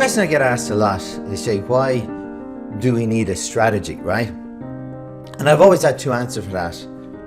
Question I get asked a lot is, Jay, why do we need a strategy, right? And I've always had two answers for that.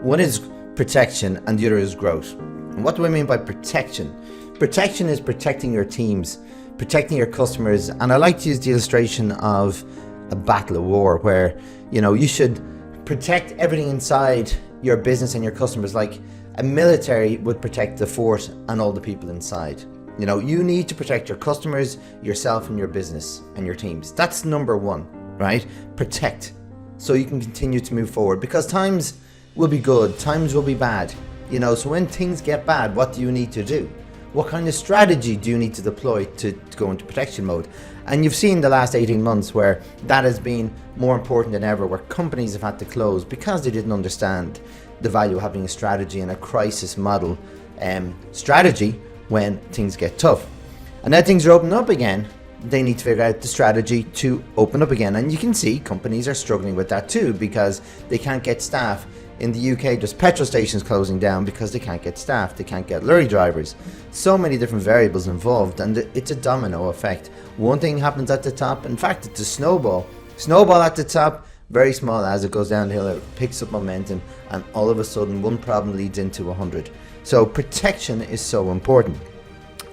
One is protection and the other is growth. And what do I mean by protection? Protection is protecting your teams, protecting your customers. And I like to use the illustration of a battle, a war, where, you should protect everything inside your business and your customers like a military would protect the fort and all the people inside. You need to protect your customers, yourself and your business and your teams. That's number one, right? Protect, so you can continue to move forward, because times will be good, times will be bad. So when things get bad, what do you need to do? What kind of strategy do you need to deploy to go into protection mode? And you've seen the last 18 months where that has been more important than ever, where companies have had to close because they didn't understand the value of having a strategy and a crisis model strategy when things get tough. And now things are opening up again, they need to figure out the strategy to open up again. And you can see companies are struggling with that too, because they can't get staff. In the UK, there's petrol stations closing down because they can't get staff, they can't get lorry drivers. So many different variables involved, and it's a domino effect. One thing happens at the top, in fact it's a snowball at the top, very small. As it goes downhill, it picks up momentum, and all of a sudden one problem leads into 100. So protection is so important.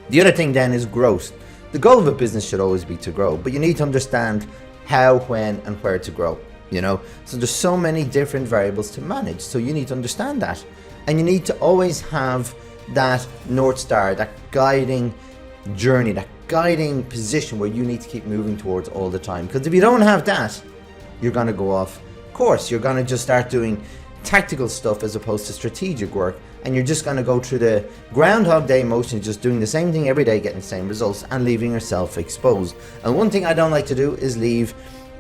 The other thing then is growth. The goal of a business should always be to grow, but you need to understand how, when and where to grow. So there's so many different variables to manage, so you need to understand that, and you need to always have that North Star, that guiding journey, that guiding position where you need to keep moving towards all the time. Because if you don't have that, you're going to go off course. You're going to just start doing tactical stuff as opposed to strategic work, and you're just going to go through the Groundhog Day motion, just doing the same thing every day, getting the same results, and leaving yourself exposed. And one thing I don't like to do is leave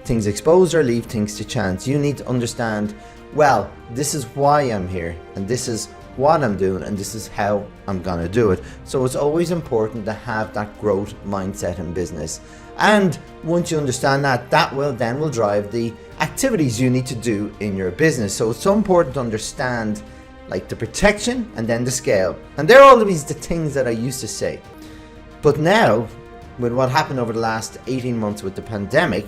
things exposed or leave things to chance. You need to understand, well, this is why I'm here, and this is what I'm doing, and this is how I'm gonna do it. So it's always important to have that growth mindset in business. And once you understand that, that will drive the activities you need to do in your business. So it's so important to understand like the protection and then the scale. And they're always the things that I used to say. But now, with what happened over the last 18 months with the pandemic,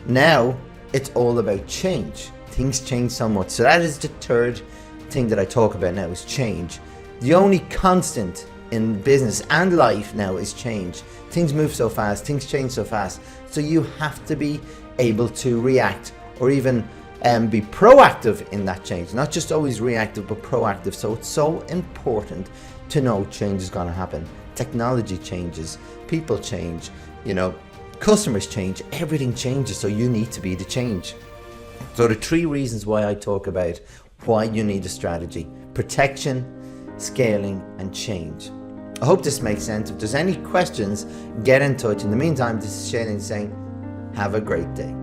now it's all about change. Things change so much. So that is the third thing that I talk about now, is change. The only constant in business and life now is change. Things move so fast, things change so fast. So you have to be able to react, or even be proactive in that change. Not just always reactive, but proactive. So it's so important to know change is going to happen. Technology changes, people change, customers change, everything changes, so you need to be the change. So the three reasons why I talk about why you need a strategy: protection, scaling, and change. I hope this makes sense. If there's any questions, get in touch. In the meantime, this is Shane saying, have a great day.